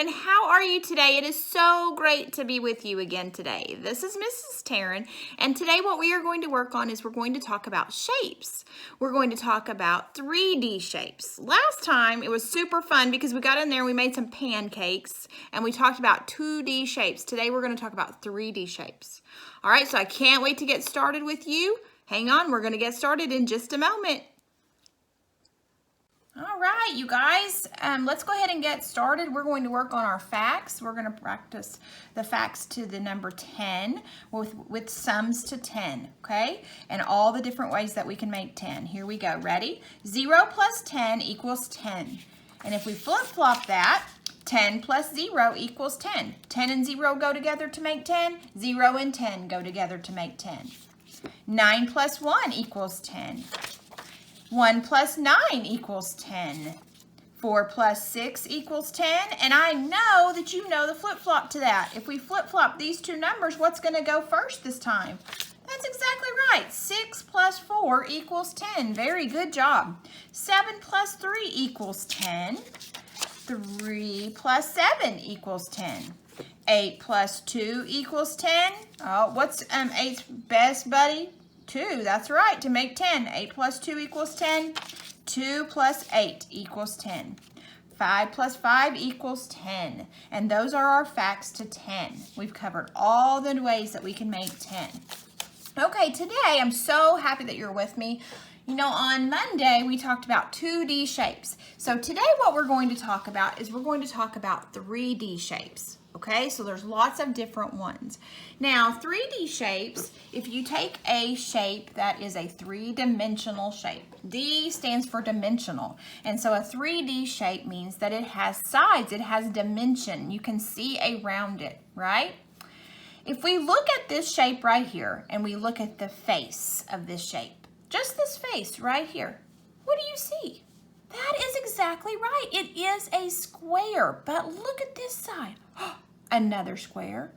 Taron. How are you today? It is so great to be with you again today. This is Mrs. Taron, and today what we are going to work on is we're going to talk about shapes. We're going to talk about 3D shapes. Last time it was super fun because we got in there and we made some pancakes and we talked about 2D shapes. Today we're going to talk about 3D shapes. All right, so I can't wait to get started with you. Hang on, we're going to get started in just a moment. All right, you guys, let's go ahead and get started. We're going to work on our facts. We're going to practice the facts to the number 10 with sums to 10, okay? And all the different ways that we can make 10. Here we go. Ready? 0 plus 10 equals 10. And if we flip-flop that, 10 plus 0 equals 10. 10 and 0 go together to make 10. 0 and 10 go together to make 10. 9 plus 1 equals 10. 1 plus 9 equals 10. 4 plus 6 equals 10. And I know that you know the flip-flop to that. If we flip-flop these two numbers, what's going to go first this time? That's exactly right. 6 plus 4 equals 10. Very good job. 7 plus 3 equals 10. 3 plus 7 equals 10. 8 plus 2 equals 10. Oh, what's 8's best buddy? 2, that's right, to make 10. 8 plus 2 equals 10. 2 plus 8 equals 10. 5 plus 5 equals 10. And those are our facts to 10. We've covered all the ways that we can make 10. Okay, today I'm so happy that you're with me. You know, on Monday we talked about 2D shapes. So today what we're going to talk about is we're going to talk about 3D shapes. Okay, so there's lots of different ones. Now, 3D shapes, if you take a shape that is a three-dimensional shape, D stands for dimensional. And so a 3D shape means that it has sides, it has dimension. You can see around it, right? If we look at this shape right here and we look at the face of this shape, just this face right here, what do you see? That is exactly right. It is a square, but look at this side. Another square,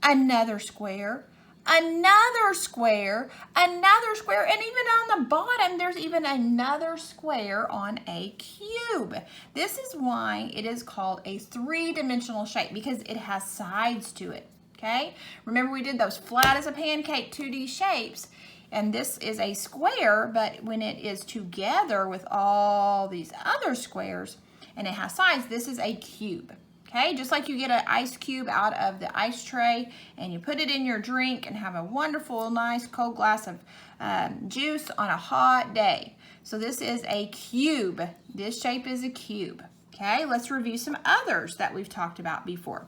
another square, another square, another square, and even on the bottom, there's even another square on a cube. This is why it is called a three-dimensional shape, because it has sides to it, okay? Remember we did those flat as a pancake 2D shapes, and this is a square, but when it is together with all these other squares, and it has sides, this is a cube. Okay, just like you get an ice cube out of the ice tray and you put it in your drink and have a wonderful, nice, cold glass of juice on a hot day. So this is a cube. This shape is a cube. Okay, let's review some others that we've talked about before.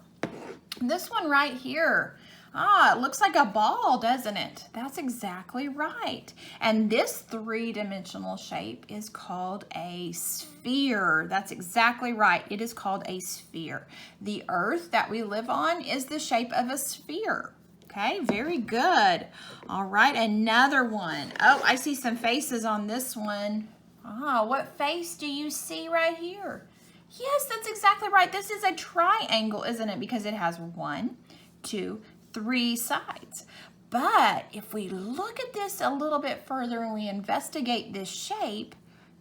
This one right here. It looks like a ball, doesn't it? That's exactly right. And this three-dimensional shape is called a sphere. That's exactly right. It is called a sphere. The earth that we live on is the shape of a sphere. Okay, very good. All right, another one. Oh, I see some faces on this one. What face do you see right here? Yes, that's exactly right. This is a triangle, isn't it? Because it has 1, 2, 3 sides. But if we look at this a little bit further and we investigate this shape,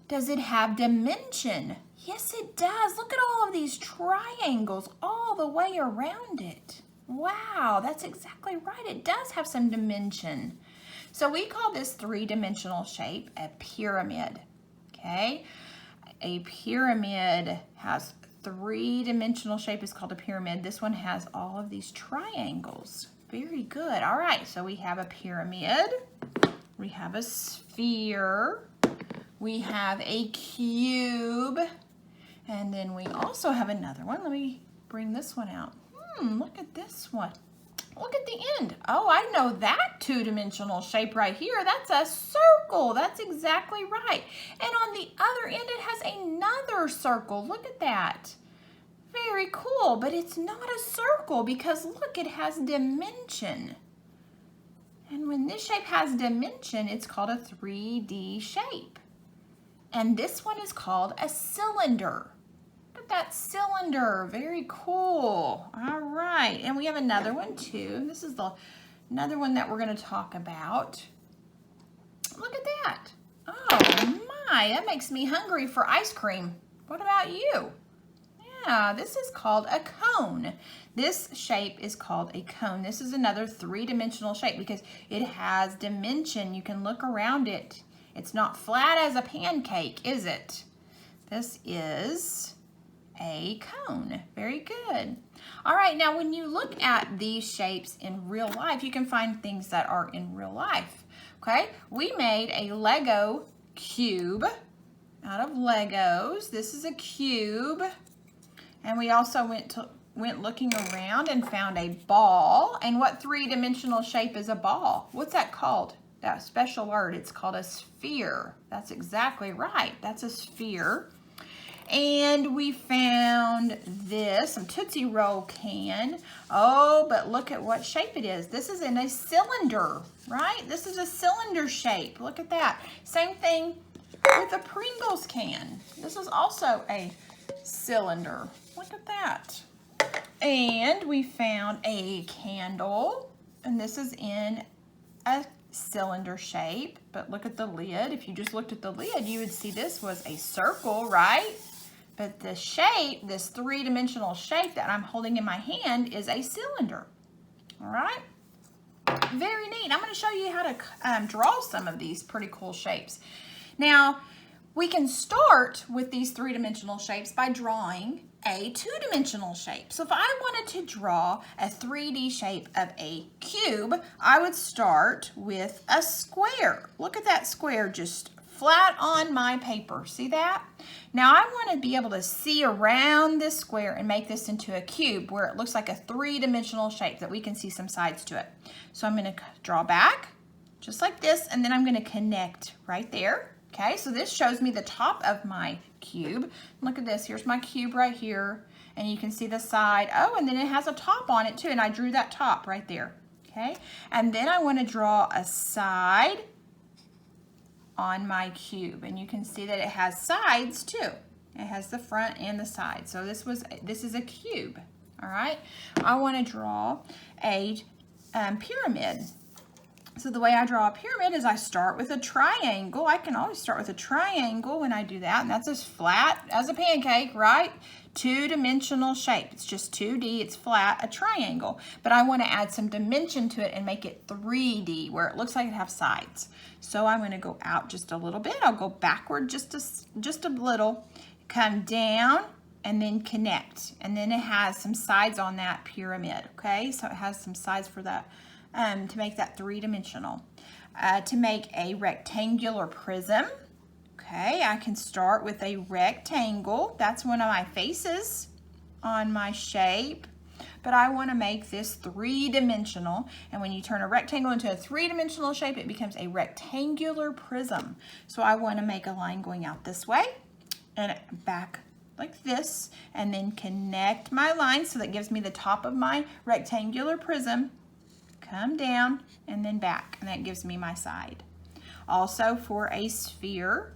does it have dimension? Yes, it does. Look at all of these triangles all the way around it. Wow, that's exactly right. It does have some dimension. So we call this three-dimensional shape a pyramid. Okay? A pyramid has three-dimensional shape is called a pyramid. This one has all of these triangles. Very good. All right, so we have a pyramid. We have a sphere. We have a cube. And then we also have another one. Let me bring this one out. Look at this one. Look at the end. Oh, I know that two-dimensional shape right here. That's a circle. That's exactly right. And on the other end, it has another circle. Look at that. Very cool, but it's not a circle because look, it has dimension. And when this shape has dimension, it's called a 3D shape. And this one is called a cylinder. Look at that cylinder. Very cool. All right, and we have another one too. This is another one that we're going to talk about. Look at that. Oh my, that makes me hungry for ice cream. What about you? Yeah, this is called a cone. This shape is called a cone. This is another three-dimensional shape because it has dimension. You can look around it. It's not flat as a pancake, is it? This is a cone. Very good. All right, now when you look at these shapes in real life, you can find things that are in real life. Okay, we made a Lego cube out of Legos. This is a cube. And we also went looking around and found a ball. And what three-dimensional shape is a ball? What's that called? That special word, it's called a sphere. That's exactly right. That's a sphere. And we found this, some Tootsie Roll can. Oh, but look at what shape it is. This is in a cylinder, right? This is a cylinder shape. Look at that. Same thing with a Pringles can. This is also a cylinder. Look at that. And we found a candle, and this is in a cylinder shape, but look at the lid. If you just looked at the lid, you would see this was a circle, right? But the shape, this three-dimensional shape that I'm holding in my hand is a cylinder. All right? Very neat. I'm going to show you how to draw some of these pretty cool shapes. Now, we can start with these three-dimensional shapes by drawing a two-dimensional shape. So if I wanted to draw a 3D shape of a cube, I would start with a square. Look at that square just flat on my paper. See that? Now I want to be able to see around this square and make this into a cube where it looks like a three-dimensional shape that we can see some sides to it. So I'm going to draw back just like this, and then I'm going to connect right there. Okay, so this shows me the top of my cube. Look at this, here's my cube right here, and you can see the side. Oh, and then it has a top on it too, and I drew that top right there. Okay, and then I want to draw a side on my cube, and you can see that it has sides too. It has the front and the side. So this is a cube. All right, I want to draw a pyramid. So the way I draw a pyramid is I start with a triangle. I can always start with a triangle when I do that, and that's as flat as a pancake, right? Two-dimensional shape. It's just 2D, it's flat, a triangle. But I want to add some dimension to it and make it 3D, where it looks like it has sides. So I'm going to go out just a little bit. I'll go backward just a little, come down, and then connect. And then it has some sides on that pyramid, okay? So it has some sides for that. To make that three-dimensional. To make a rectangular prism, okay, I can start with a rectangle. That's one of my faces on my shape, but I want to make this three-dimensional, and when you turn a rectangle into a three-dimensional shape, it becomes a rectangular prism. So I want to make a line going out this way and back like this, and then connect my line so that gives me the top of my rectangular prism. Come down and then back, and that gives me my side. Also, for a sphere,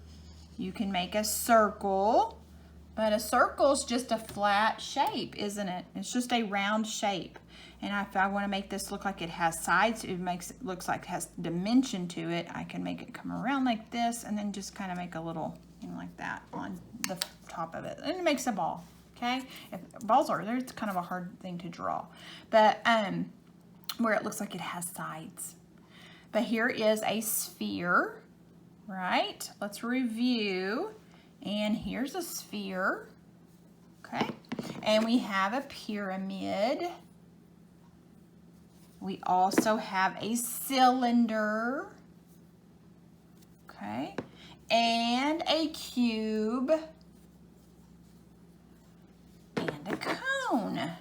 you can make a circle, but a circle is just a flat shape, isn't it? It's just a round shape. And if I want to make this look like it has sides, looks like it has dimension to it, I can make it come around like this, and then just kind of make a little thing like that on the top of it. And it makes a ball, okay? If balls are there, it's kind of a hard thing to draw. But where it looks like it has sides. But here is a sphere, right? Let's review. And here's a sphere, okay? And we have a pyramid. We also have a cylinder, okay? And a cube. And a cone.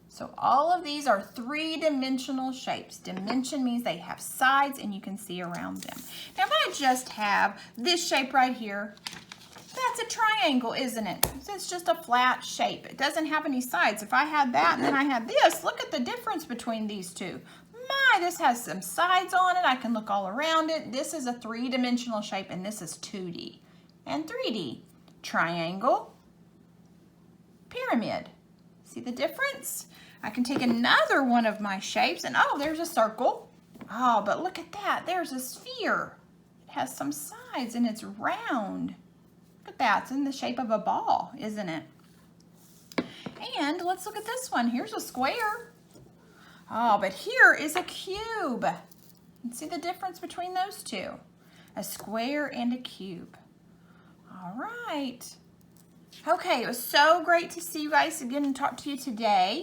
So all of these are three-dimensional shapes. Dimension means they have sides and you can see around them. Now if I just have this shape right here, that's a triangle, isn't it? It's just a flat shape. It doesn't have any sides. If I had that and then I had this, look at the difference between these two. My, this has some sides on it. I can look all around it. This is a three-dimensional shape and this is 2D and 3D. Triangle, pyramid. See the difference? I can take another one of my shapes and oh, there's a circle. Oh, but look at that. There's a sphere. It has some sides and it's round. Look at that. It's in the shape of a ball, isn't it? And let's look at this one. Here's a square. Oh, but here is a cube. See the difference between those two? A square and a cube. All right. Okay, it was so great to see you guys again and talk to you today.